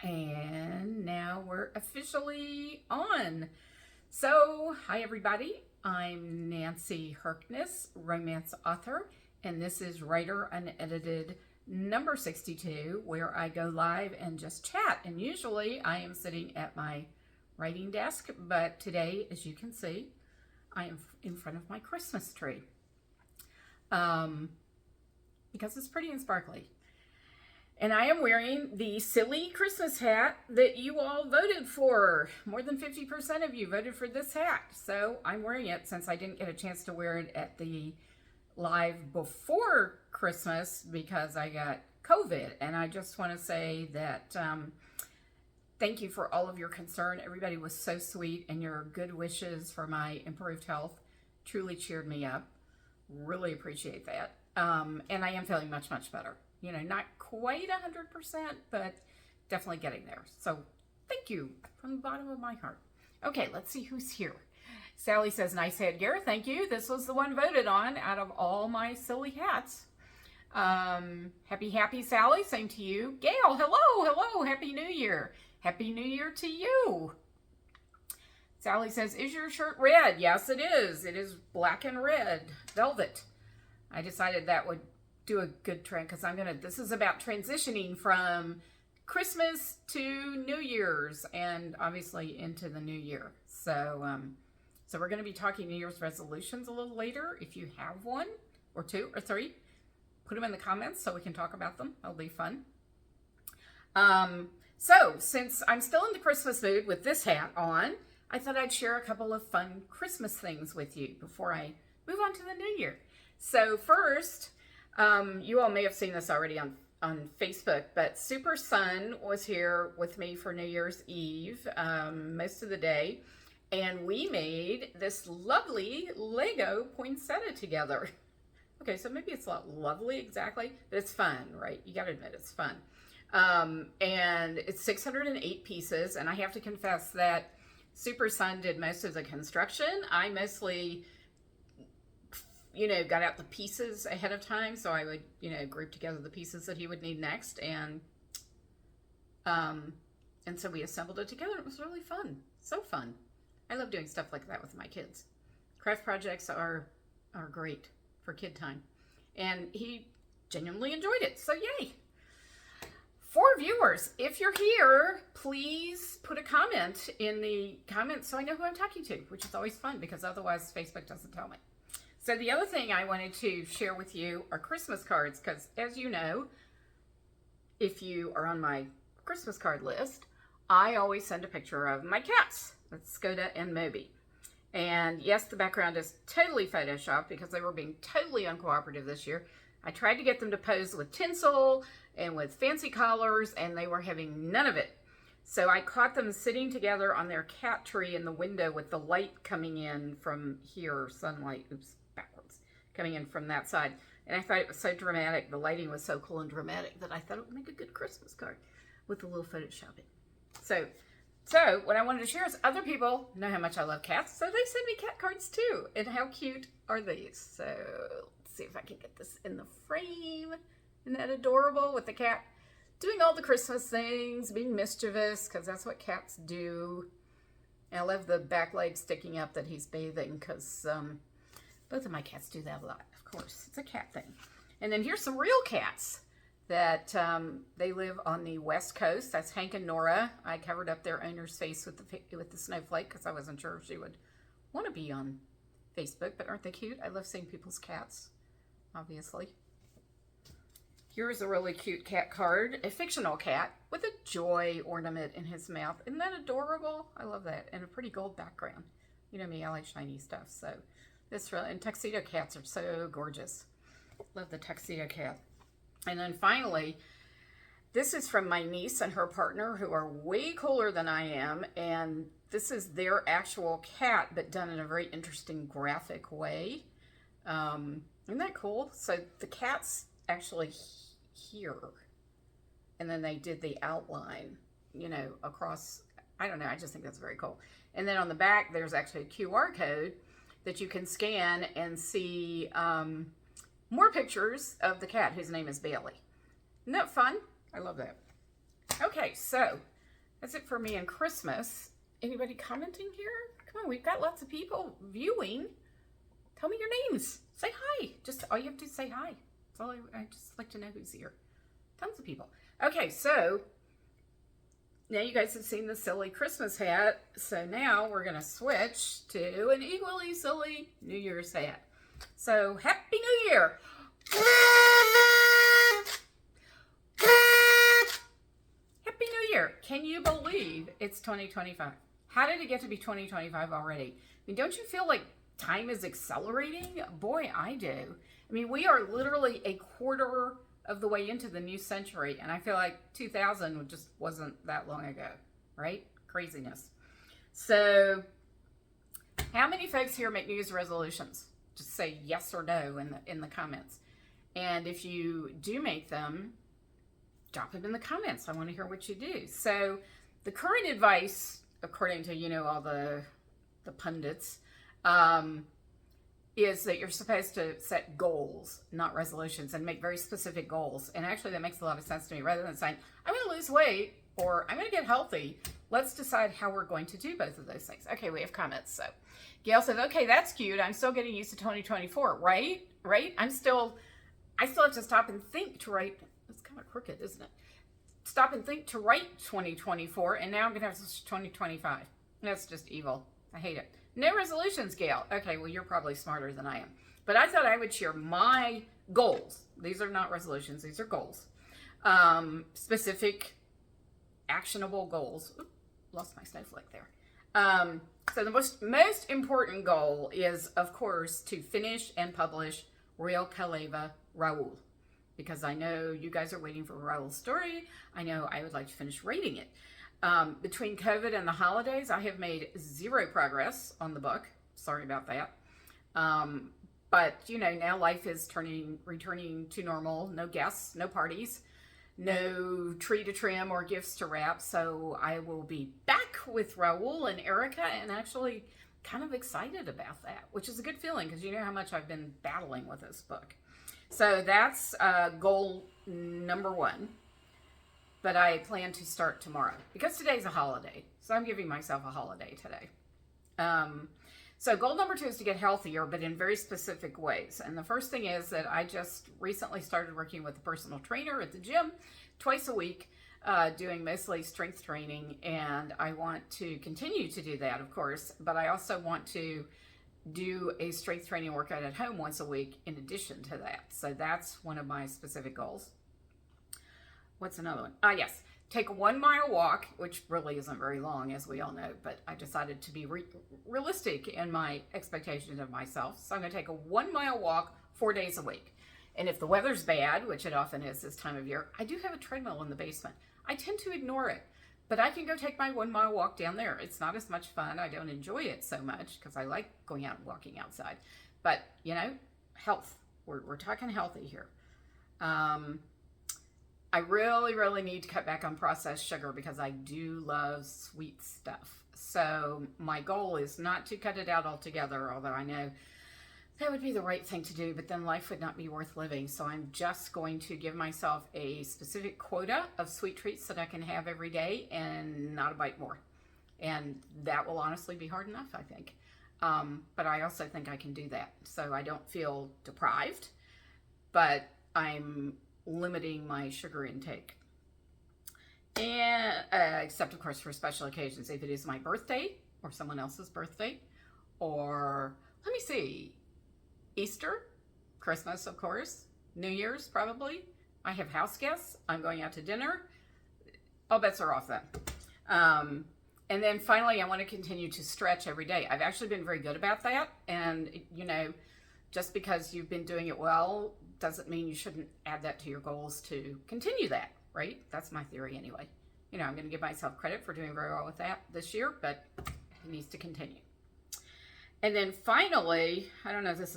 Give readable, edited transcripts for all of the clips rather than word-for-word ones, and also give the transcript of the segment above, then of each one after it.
And now we're officially on. So, hi everybody. I'm Nancy Harkness, romance author, and this is Writer Unedited number 62, where I go live and just chat. And usually I am sitting at my writing desk, but today, as you can see, I am in front of my Christmas tree because it's pretty and sparkly. And I am wearing the silly Christmas hat that you all voted for. More than 50% of you voted for this hat. So I'm wearing it since I didn't get a chance to wear it at the live before Christmas because I got COVID. And I just want to say that thank you for all of your concern. Everybody was so sweet, and your good wishes for my improved health truly cheered me up. Really appreciate that. And I am feeling much, much better. You know, not quite 100%, but definitely getting there. So thank you from the bottom of my heart. Okay, let's see who's here. Sally says, nice headgear. Thank you. This was the one voted on out of all my silly hats. Happy Sally. Same to you. Gail, hello. Happy New Year. Happy New Year to you. Sally says, is your shirt red? Yes, it is. It is black and red velvet. I decided that would do a good trend because this is about transitioning from Christmas to New Year's and obviously into the new year. So we're going to be talking New Year's resolutions a little later. If you have one or two or three, put them in the comments so we can talk about them. That'll be fun. So since I'm still in the Christmas mood with this hat on, I thought I'd share a couple of fun Christmas things with you before I move on to the new year. So first, you all may have seen this already on Facebook, but Super Sun was here with me for New Year's Eve most of the day, and we made this lovely Lego poinsettia together. Okay, so maybe it's not lovely exactly, but it's fun, right? You gotta admit it's fun. And it's 608 pieces, and I have to confess that Super Sun did most of the construction. I mostly got out the pieces ahead of time, so I would, group together the pieces that he would need next, and so we assembled it together. It was really fun, so fun. I love doing stuff like that with my kids. Craft projects are great for kid time, and he genuinely enjoyed it, so yay. For viewers, if you're here, please put a comment in the comments so I know who I'm talking to, which is always fun because otherwise Facebook doesn't tell me. So the other thing I wanted to share with you are Christmas cards, because as you know, if you are on my Christmas card list, I always send a picture of my cats. That's Skoda and Moby. And yes, the background is totally photoshopped because they were being totally uncooperative this year. I tried to get them to pose with tinsel and with fancy collars, and they were having none of it. So I caught them sitting together on their cat tree in the window with the light coming in from here, sunlight, coming in from that side. And I thought it was so dramatic. The lighting was so cool and dramatic that I thought it would make a good Christmas card with a little photoshopping. So what I wanted to share is other people know how much I love cats, so they send me cat cards too. And how cute are these? So let's see if I can get this in the frame. Isn't that adorable with the cat doing all the Christmas things, being mischievous, because that's what cats do. And I love the back leg sticking up that he's bathing, because both of my cats do that a lot, of course. It's a cat thing. And then here's some real cats that they live on the West Coast. That's Hank and Nora. I covered up their owner's face with the snowflake because I wasn't sure if she would want to be on Facebook, but aren't they cute? I love seeing people's cats, obviously. Here's a really cute cat card, a fictional cat with a joy ornament in his mouth. Isn't that adorable? I love that. And a pretty gold background. You know me, I like shiny stuff, so this really, and tuxedo cats are so gorgeous. Love the tuxedo cat. And then finally, this is from my niece and her partner, who are way cooler than I am. And this is their actual cat, but done in a very interesting graphic way. Isn't that cool? So the cat's actually here. And then they did the outline, across. I don't know. I just think that's very cool. And then on the back, there's actually a QR code that you can scan and see more pictures of the cat, whose name is Bailey. Isn't that fun? I love that. Okay, so that's it for me and Christmas. Anybody commenting here? Come on, we've got lots of people viewing. Tell me your names. Say hi. Just all you have to do is say hi. That's all I just like to know who's here. Tons of people. Okay, so now you guys have seen the silly Christmas hat. So now we're going to switch to an equally silly New Year's hat. So Happy New Year. Happy New Year. Can you believe it's 2025? How did it get to be 2025 already? I mean, don't you feel like time is accelerating? Boy, I do. I mean, we are literally a quarter of the way into the new century, and I feel like 2000 just wasn't that long ago, right? Craziness. So, how many folks here make New Year's resolutions? Just say yes or no in the comments. And if you do make them, drop them in the comments. I want to hear what you do. So, the current advice, according to, all the pundits, is that you're supposed to set goals, not resolutions, and make very specific goals. And actually, that makes a lot of sense to me. Rather than saying, I'm going to lose weight or I'm going to get healthy, let's decide how we're going to do both of those things. Okay, we have comments. So Gail says, okay, that's cute. I'm still getting used to 2024, right? Right? I still have to stop and think to write. It's kind of crooked, isn't it? Stop and think to write 2024, and now I'm going to have 2025. That's just evil. I hate it. No resolutions, Gail. Okay, well, you're probably smarter than I am. But I thought I would share my goals. These are not resolutions. These are goals. Specific, actionable goals. Oops, lost my snowflake there. So the most important goal is, of course, to finish and publish Real Kaleva Raul. Because I know you guys are waiting for Raul's story. I know I would like to finish reading it. Between COVID and the holidays, I have made zero progress on the book. Sorry about that. But, now life is returning to normal. No guests, no parties, no tree to trim or gifts to wrap. So I will be back with Raul and Erica, and actually kind of excited about that, which is a good feeling because you know how much I've been battling with this book. So that's goal number one. But I plan to start tomorrow because today's a holiday. So I'm giving myself a holiday today. So goal number 2 is to get healthier, but in very specific ways. And the first thing is that I just recently started working with a personal trainer at the gym twice a week, doing mostly strength training. And I want to continue to do that, of course. But I also want to do a strength training workout at home once a week in addition to that. So that's one of my specific goals. What's another one? Yes. Take a 1 mile walk, which really isn't very long, as we all know, but I decided to be realistic in my expectations of myself. So I'm going to take a 1 mile walk 4 days a week. And if the weather's bad, which it often is this time of year, I do have a treadmill in the basement. I tend to ignore it, but I can go take my 1 mile walk down there. It's not as much fun. I don't enjoy it so much because I like going out and walking outside. But, health. We're talking healthy here. I really, really need to cut back on processed sugar because I do love sweet stuff. So my goal is not to cut it out altogether, although I know that would be the right thing to do, but then life would not be worth living. So I'm just going to give myself a specific quota of sweet treats that I can have every day and not a bite more. And that will honestly be hard enough, I think. But I also think I can do that. So I don't feel deprived, but I'm limiting my sugar intake, and except of course for special occasions, if it is my birthday or someone else's birthday, or let me see, Easter, Christmas, of course, New Year's, probably. I have house guests. I'm going out to dinner. All bets are off then. And then finally, I want to continue to stretch every day. I've actually been very good about that, and just because you've been doing it well doesn't mean you shouldn't add that to your goals to continue that, right? That's my theory anyway. I'm going to give myself credit for doing very well with that this year, but it needs to continue. And then finally, I don't know, this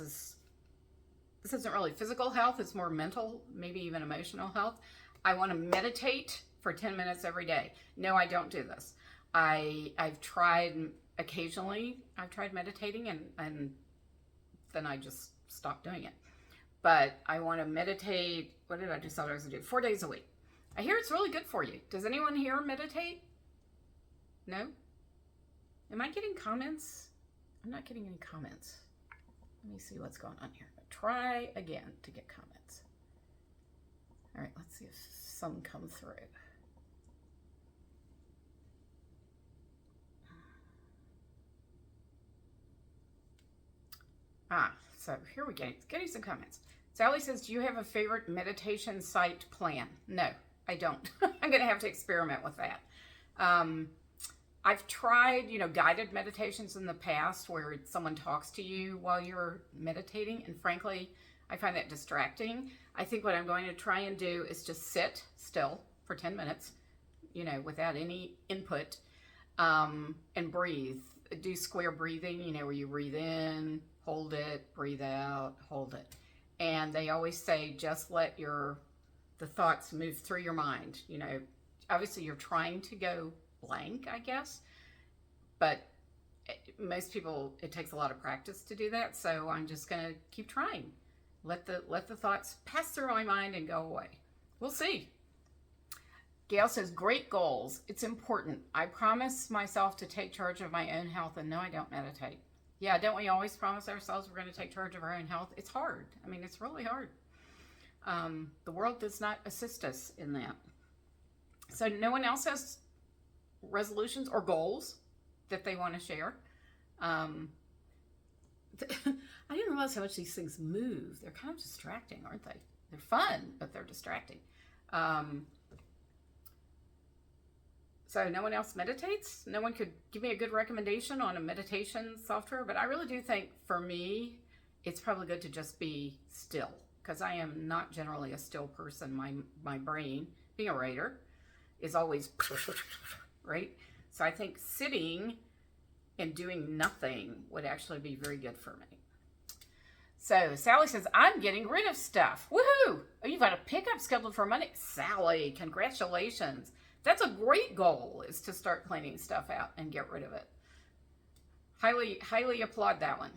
isn't really physical health, it's more mental, maybe even emotional health. I want to meditate for 10 minutes every day. No, I don't do this. I've tried occasionally, I've tried meditating and then I just stopped doing it. But I want to meditate, what did I decide I was going to do? 4 days a week. I hear it's really good for you. Does anyone here meditate? No? Am I getting comments? I'm not getting any comments. Let me see what's going on here. Try again to get comments. All right, let's see if some come through. So here we go. Getting some comments. Sally says, do you have a favorite meditation site plan? No, I don't. I'm going to have to experiment with that. I've tried, guided meditations in the past where someone talks to you while you're meditating. And frankly, I find that distracting. I think what I'm going to try and do is just sit still for 10 minutes, without any input, and breathe. Do square breathing, where you breathe in, hold it, breathe out, hold it. And they always say, just let the thoughts move through your mind. Obviously you're trying to go blank, I guess, but most people, it takes a lot of practice to do that. So I'm just going to keep trying. Let the thoughts pass through my mind and go away. We'll see. Gail says, great goals. It's important. I promise myself to take charge of my own health, and no, I don't meditate. Yeah, don't we always promise ourselves we're going to take charge of our own health? It's hard. I mean, it's really hard. The world does not assist us in that. So no one else has resolutions or goals that they want to share. I didn't realize how much these things move. They're kind of distracting, aren't they? They're fun, but they're distracting. So no one else meditates? No one could give me a good recommendation on a meditation software, but I really do think for me, it's probably good to just be still, because I am not generally a still person. My brain, being a writer, is always, right? So I think sitting and doing nothing would actually be very good for me. So Sally says, I'm getting rid of stuff. Woohoo! Oh, you've got a pickup scheduled for Monday. Sally, congratulations. That's a great goal, is to start cleaning stuff out and get rid of it. Highly, highly applaud that one.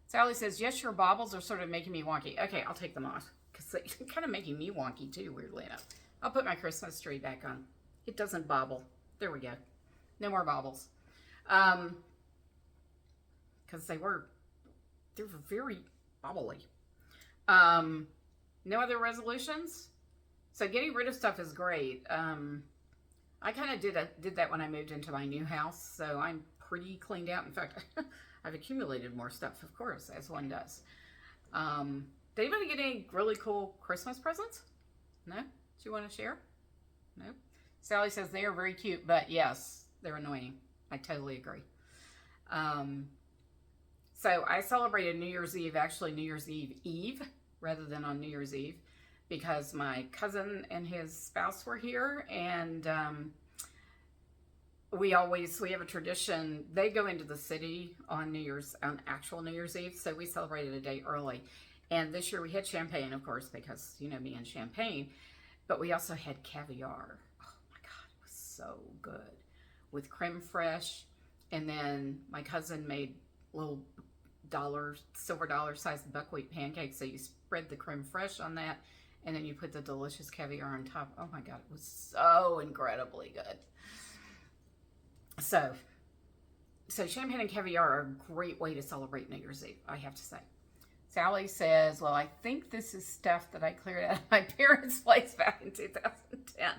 Sally says, yes, your baubles are sort of making me wonky. Okay, I'll take them off, because they're kind of making me wonky too, weirdly enough. I'll put my Christmas tree back on. It doesn't bobble. There we go. No more baubles. Because they're very bobbly. No other resolutions? So getting rid of stuff is great. I kind of did that when I moved into my new house, so I'm pretty cleaned out. In fact, I've accumulated more stuff, of course, as one does. Did anybody get any really cool Christmas presents? No? Do you want to share? No? Sally says they are very cute, but yes, they're annoying. I totally agree. So I celebrated New Year's Eve, actually New Year's Eve, rather than on New Year's Eve, because my cousin and his spouse were here, and we have a tradition. They go into the city on actual New Year's Eve, so we celebrated a day early. And this year we had champagne, of course, because me and champagne, but we also had caviar. Oh my God, it was so good, with creme fraiche, and then my cousin made little silver dollar sized buckwheat pancakes. So you spread the creme fraiche on that, and then you put the delicious caviar on top. Oh my God, it was so incredibly good. So champagne and caviar are a great way to celebrate New Year's Eve, I have to say. Sally says, well, I think this is stuff that I cleared out of my parents' place back in 2010.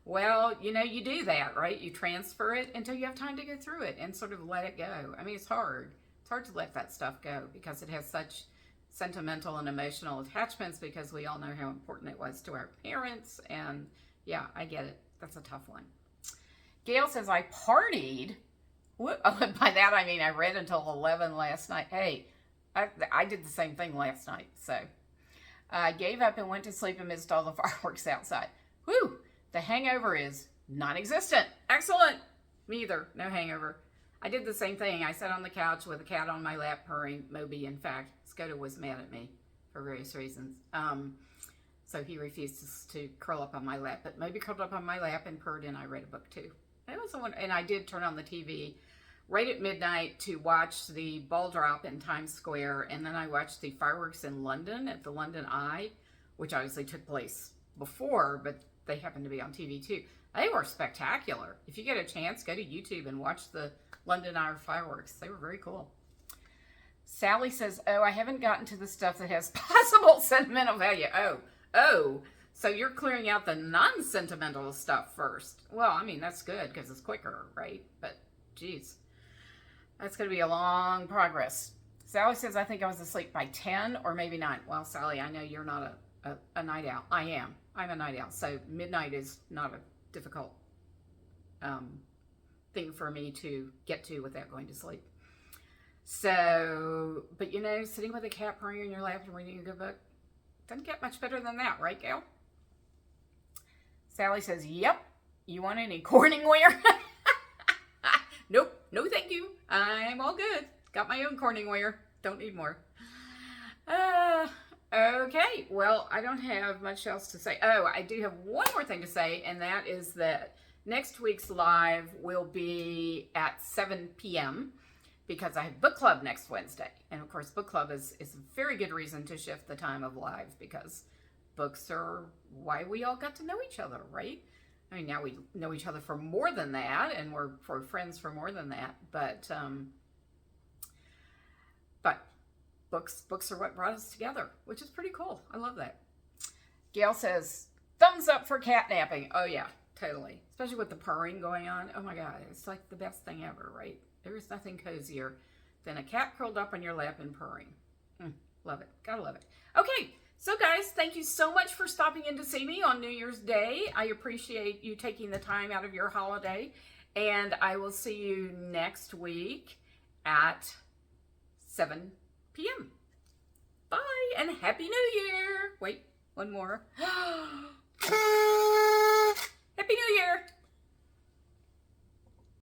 Well, you do that, right? You transfer it until you have time to go through it and sort of let it go. I mean, it's hard. It's hard to let that stuff go because it has such sentimental and emotional attachments, because we all know how important it was to our parents. And yeah, I get it. That's a tough one. Gail says, I partied. Oh, by that I mean I read until 11 last night. Hey, I did the same thing last night. So I gave up and went to sleep amidst all the fireworks outside. Whew, the hangover is non-existent. Excellent. Me either. No hangover. I did the same thing. I sat on the couch with a cat on my lap purring. Moby, in fact. Skoda was mad at me for various reasons. So he refused to curl up on my lap. But Moby curled up on my lap and purred, and I read a book too. And I did turn on the TV right at midnight to watch the ball drop in Times Square. And then I watched the fireworks in London at the London Eye, which obviously took place before, but they happen to be on TV too. They were spectacular. If you get a chance, go to YouTube and watch the London Eye fireworks. They were very cool. Sally says, oh, I haven't gotten to the stuff that has possible sentimental value. Oh, so you're clearing out the non-sentimental stuff first. Well, I mean, that's good because it's quicker, right? But, geez, that's going to be a long progress. Sally says, I think I was asleep by 10 or maybe 9. Well, Sally, I know you're not a night owl. I am. I'm a night owl. So midnight is not a difficult thing for me to get to without going to sleep. So, but you know, sitting with a cat purring in your lap and reading a good book doesn't get much better than that, right, Gail? Sally says, yep. You want any Corningware? Nope. No, thank you. I'm all good. Got my own Corningware. Don't need more. Okay. Well, I don't have much else to say. Oh, I do have one more thing to say, and that is that next week's live will be at 7 p.m. because I have book club next Wednesday. And of course, book club is a very good reason to shift the time of live because books are why we all got to know each other, right? I mean, now we know each other for more than that, and we're friends for more than that. But books are what brought us together, which is pretty cool. I love that. Gail says, thumbs up for catnapping. Oh, yeah, totally. Especially with the purring going on. Oh, my God. It's like the best thing ever, right? There's nothing cozier than a cat curled up on your lap and purring. Love it. Gotta love it. Okay, so guys, thank you so much for stopping in to see me on New Year's Day. I appreciate you taking the time out of your holiday. And I will see you next week at 7 p.m. Bye, and Happy New Year. Wait, one more. Happy New Year.